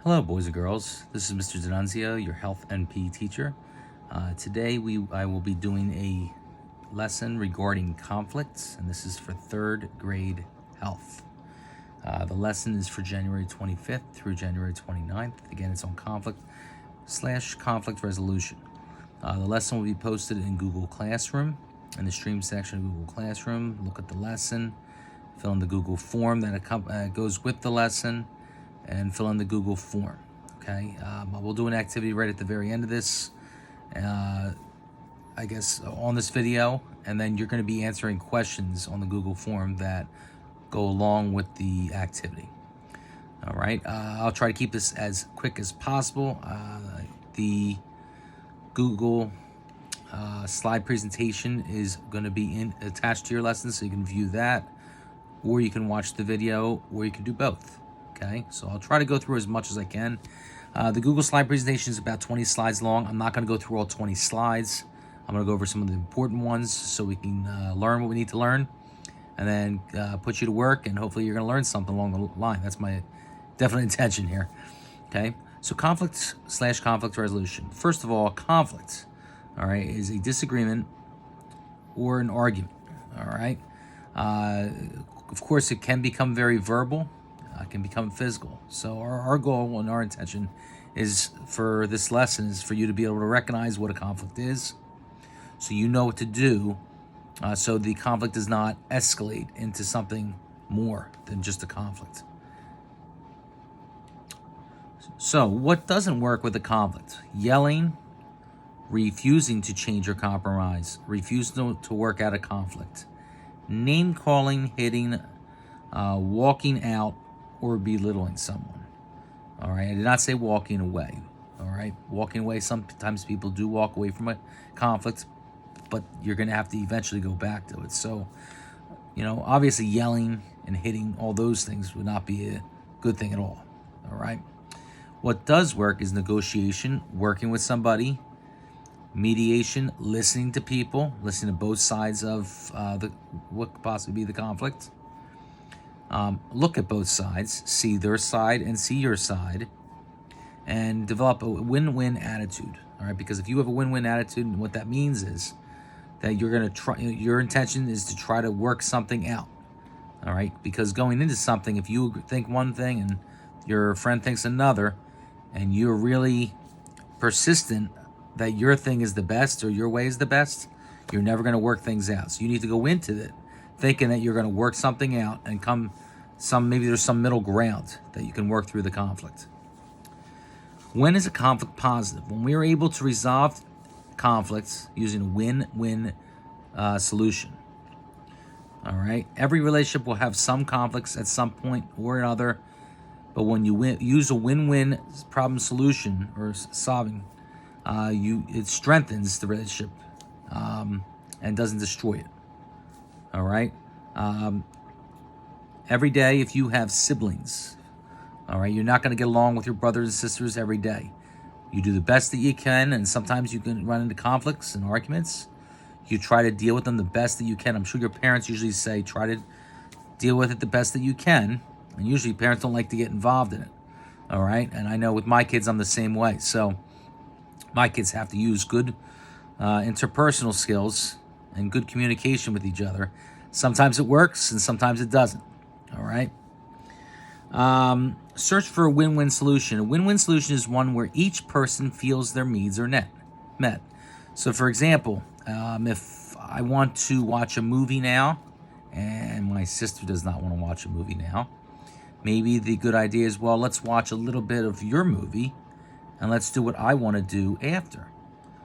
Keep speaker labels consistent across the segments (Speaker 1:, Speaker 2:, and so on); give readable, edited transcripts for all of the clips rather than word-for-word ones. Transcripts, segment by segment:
Speaker 1: Hello, boys and girls. This is Mr. D'Annunzio, your health NP teacher. Today, I will be doing a lesson regarding conflicts, and this is for third grade health. The lesson is for January 25th through January 29th. Again, it's on conflict/conflict resolution. The lesson will be posted in Google Classroom, in the stream section of Google Classroom. Look at the lesson, fill in the Google form that goes with the lesson, and fill in the Google form. Okay, we'll do an activity right at the very end of this, I guess, on this video, and then you're going to be answering questions on the Google form that go along with the activity. All right, I'll try to keep this as quick as possible. The Google slide presentation is going to be attached to your lesson, so you can view that, or you can watch the video, or you can do both. Okay, so I'll try to go through as much as I can. The Google slide presentation is about 20 slides long. I'm not going to go through all 20 slides. I'm going to go over some of the important ones so we can learn what we need to learn, and then put you to work, and hopefully you're going to learn something along the line. That's my definite intention here. Okay, so conflict/conflict resolution. First of all, conflict, all right, is a disagreement or an argument. All right, of course, it can become very verbal. Can become physical. So our goal and our intention is for this lesson is for you to be able to recognize what a conflict is, so you know what to do, so the conflict does not escalate into something more than just a conflict. So what doesn't work with a conflict? Yelling, refusing to change or compromise, refusing to work out a conflict, name calling, hitting, walking out, or belittling someone. All right, I did not say walking away. All right, walking away, sometimes people do walk away from a conflict, but you're going to have to eventually go back to it. So, obviously yelling and hitting, all those things would not be a good thing at all. All right, what does work is negotiation, working with somebody, mediation, listening to people, listening to both sides of what could possibly be the conflict. Look at both sides, see their side and see your side, and develop a win-win attitude. All right, because if you have a win-win attitude, and what that means is that you're going to try. Your intention is to try to work something out. All right, because going into something, if you think one thing and your friend thinks another, and you're really persistent that your thing is the best or your way is the best, you're never going to work things out. So you need to go into it thinking that you're going to work something out and maybe there's some middle ground that you can work through the conflict. When is a conflict positive? When we are able to resolve conflicts using a win-win solution. All right. Every relationship will have some conflicts at some point or another, but when you use a win-win problem solution or solving, it strengthens the relationship and doesn't destroy it. All right. Every day, if you have siblings, all right, you're not going to get along with your brothers and sisters every day. You do the best that you can, and sometimes you can run into conflicts and arguments. You try to deal with them the best that you can. I'm sure your parents usually say, try to deal with it the best that you can. And usually parents don't like to get involved in it. All right. And I know with my kids, I'm the same way. So my kids have to use good interpersonal skills and good communication with each other. Sometimes it works and sometimes it doesn't. All right. Search for a win-win solution. A win-win solution is one where each person feels their needs are met. So, for example, if I want to watch a movie now and my sister does not want to watch a movie now, maybe the good idea is, well, let's watch a little bit of your movie and let's do what I want to do after,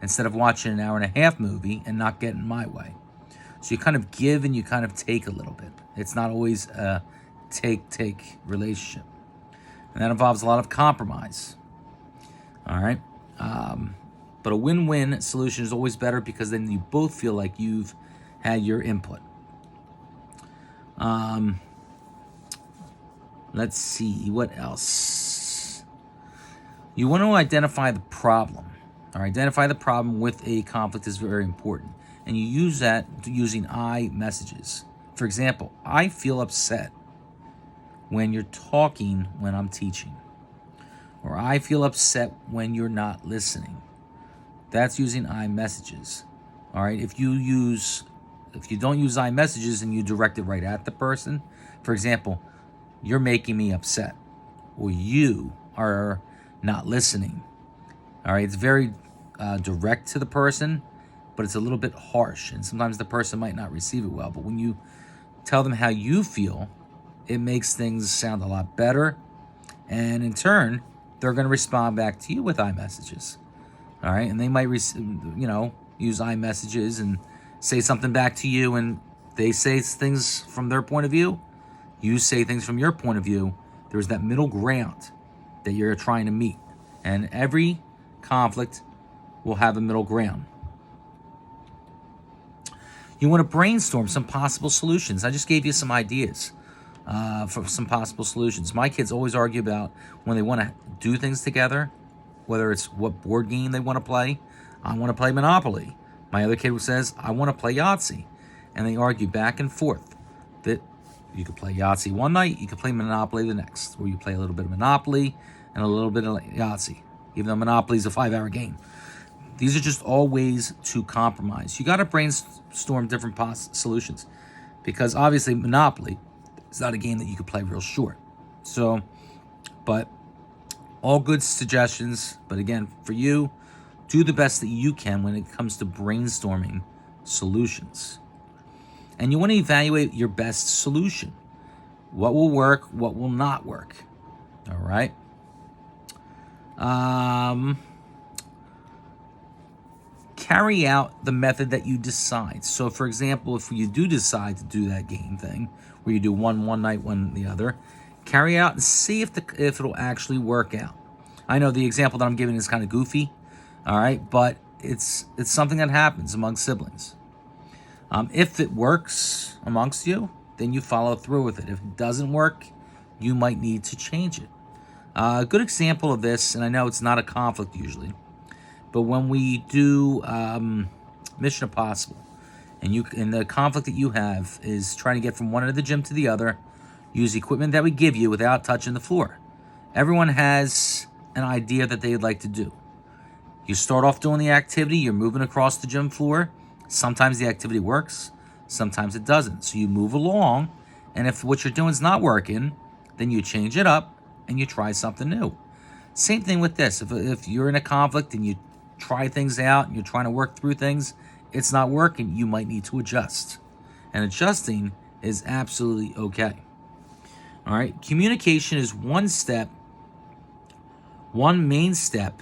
Speaker 1: instead of watching an hour and a half movie and not getting my way. So you kind of give and you kind of take a little bit. It's not always a take relationship. And that involves a lot of compromise. All right. But a win-win solution is always better because then you both feel like you've had your input. Let's see, what else? You want to identify the problem. Or identify the problem with a conflict is very important. And you use that using I messages. For example, I feel upset when you're talking when I'm teaching. Or I feel upset when you're not listening. That's using iMessages. All right. If you don't use iMessages and you direct it right at the person, for example, you're making me upset, or you are not listening. All right. It's very direct to the person, but it's a little bit harsh, and sometimes the person might not receive it well. But when you tell them how you feel, it makes things sound a lot better, and in turn, they're going to respond back to you with iMessages. All right, and they might, use iMessages and say something back to you, and they say things from their point of view. You say things from your point of view. There's that middle ground that you're trying to meet, and every conflict will have a middle ground. You want to brainstorm some possible solutions. I just gave you some ideas for some possible solutions. My kids always argue about when they want to do things together, whether it's what board game they want to play. I want to play Monopoly. My other kid says, I want to play Yahtzee. And they argue back and forth that you could play Yahtzee one night, you could play Monopoly the next, where you play a little bit of Monopoly and a little bit of Yahtzee, even though Monopoly is a 5-hour game. These are just all ways to compromise. You got to brainstorm different solutions, because obviously Monopoly is not a game that you could play real short. So, but all good suggestions. But again, for you, do the best that you can when it comes to brainstorming solutions. And you want to evaluate your best solution. What will work, what will not work. All right. Carry out the method that you decide. So, for example, if you do decide to do that game thing, where you do one night, one the other, carry out and see if it'll actually work out. I know the example that I'm giving is kind of goofy, all right, but it's something that happens among siblings. If it works amongst you, then you follow through with it. If it doesn't work, you might need to change it. A good example of this, and I know it's not a conflict usually, but when we do Mission Impossible, and the conflict that you have is trying to get from one end of the gym to the other, use equipment that we give you without touching the floor. Everyone has an idea that they'd like to do. You start off doing the activity, you're moving across the gym floor. Sometimes the activity works, sometimes it doesn't. So you move along, and if what you're doing is not working, then you change it up and you try something new. Same thing with this. If you're in a conflict and you try things out and you're trying to work through things, it's not working, you might need to adjust. And adjusting is absolutely okay. All right, communication is one main step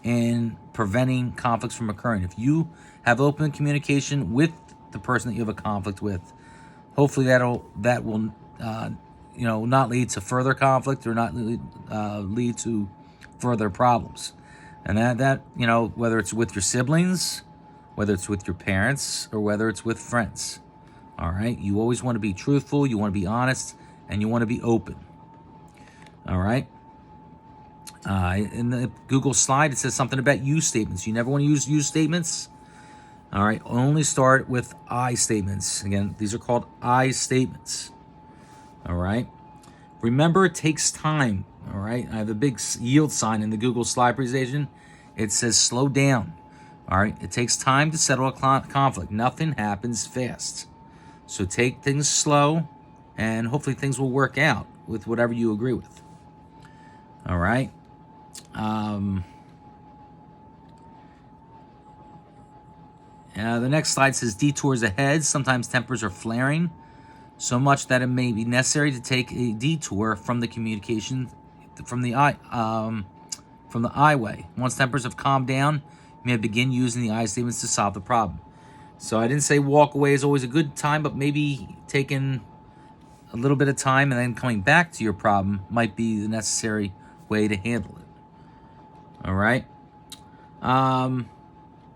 Speaker 1: in preventing conflicts from occurring. If you have open communication with the person that you have a conflict with, hopefully that will not lead to further conflict or not lead to further problems. And that whether it's with your siblings, whether it's with your parents, or whether it's with friends. All right, you always want to be truthful, you want to be honest, and you want to be open. All right. In the Google slide, it says something about you statements. You never want to use you statements. All right. Only start with I statements. Again, these are called I statements. All right. Remember, it takes time. All right. I have a big yield sign in the Google slide presentation. It says slow down. All right. It takes time to settle a conflict. Nothing happens fast. So take things slow, and hopefully things will work out with whatever you agree with. All right. The next slide says detours ahead. Sometimes tempers are flaring so much that it may be necessary to take a detour from the communication from the I way. Once tempers have calmed down, you may begin using the I statements to solve the problem. So I didn't say walk away is always a good time, but maybe taking a little bit of time and then coming back to your problem might be the necessary way to handle it. All right.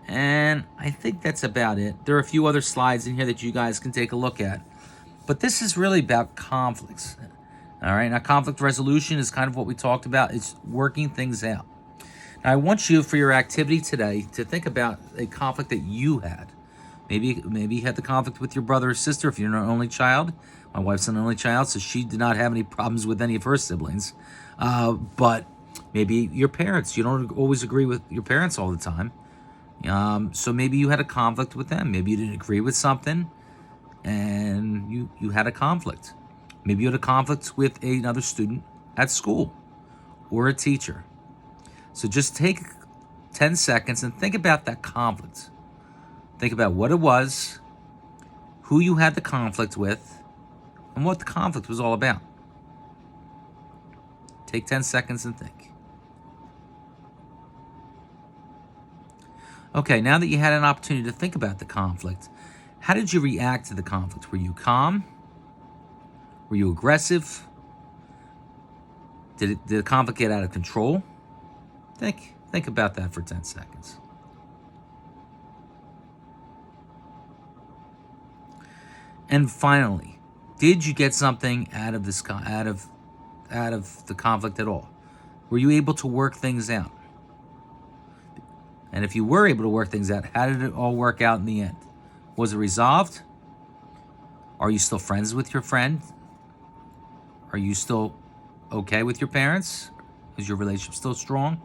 Speaker 1: And I think that's about it. There are a few other slides in here that you guys can take a look at. But this is really about conflicts. All right. Now, conflict resolution is kind of what we talked about. It's working things out. Now, I want you, for your activity today, to think about a conflict that you had. Maybe you had the conflict with your brother or sister if you're an only child. My wife's an only child, so she did not have any problems with any of her siblings. But Maybe your parents, you don't always agree with your parents all the time. So maybe you had a conflict with them. Maybe you didn't agree with something and you had a conflict. Maybe you had a conflict with another student at school or a teacher. So just take 10 seconds and think about that conflict. Think about what it was, who you had the conflict with, and what the conflict was all about. Take 10 seconds and think. Okay, now that you had an opportunity to think about the conflict, how did you react to the conflict? Were you calm? Were you aggressive? Did the conflict get out of control? Think about that for 10 seconds. And finally, did you get something out of this out of the conflict at all? Were you able to work things out? And if you were able to work things out, how did it all work out in the end? Was it resolved? Are you still friends with your friend? Are you still okay with your parents? Is your relationship still strong?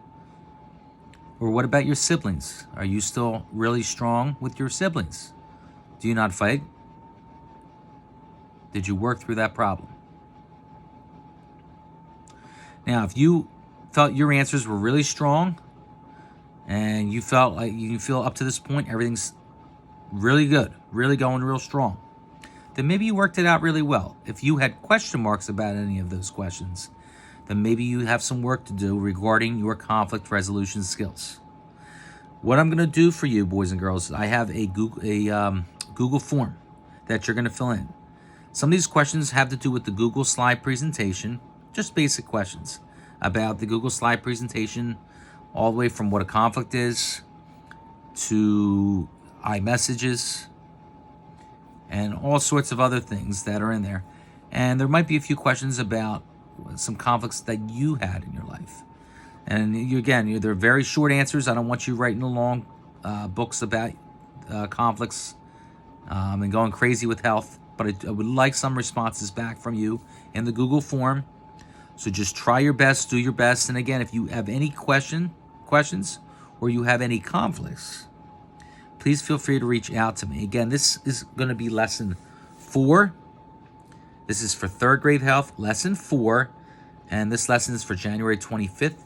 Speaker 1: Or what about your siblings? Are you still really strong with your siblings? Do you not fight? Did you work through that problem? Now, if you felt your answers were really strong and you felt like you feel up to this point everything's really good, really going real strong, then maybe you worked it out really well. If you had question marks about any of those questions, then maybe you have some work to do regarding your conflict resolution skills. What I'm going to do for you, boys and girls, I have a Google form that you're going to fill in. Some of these questions have to do with the Google slide presentation, just basic questions about the Google slide presentation, all the way from what a conflict is to iMessages and all sorts of other things that are in there. And there might be a few questions about some conflicts that you had in your life. And they're very short answers. I don't want you writing long books about conflicts and going crazy with health. But I would like some responses back from you in the Google form. So just try your best, do your best. And again, if you have any questions or you have any conflicts, please feel free to reach out to me. Again, this is going to be lesson 4. This is for 3rd grade health, lesson 4. And this lesson is for January 25th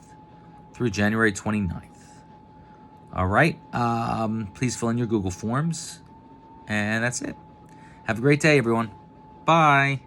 Speaker 1: through January 29th. All right. Please fill in your Google forms. And that's it. Have a great day, everyone. Bye.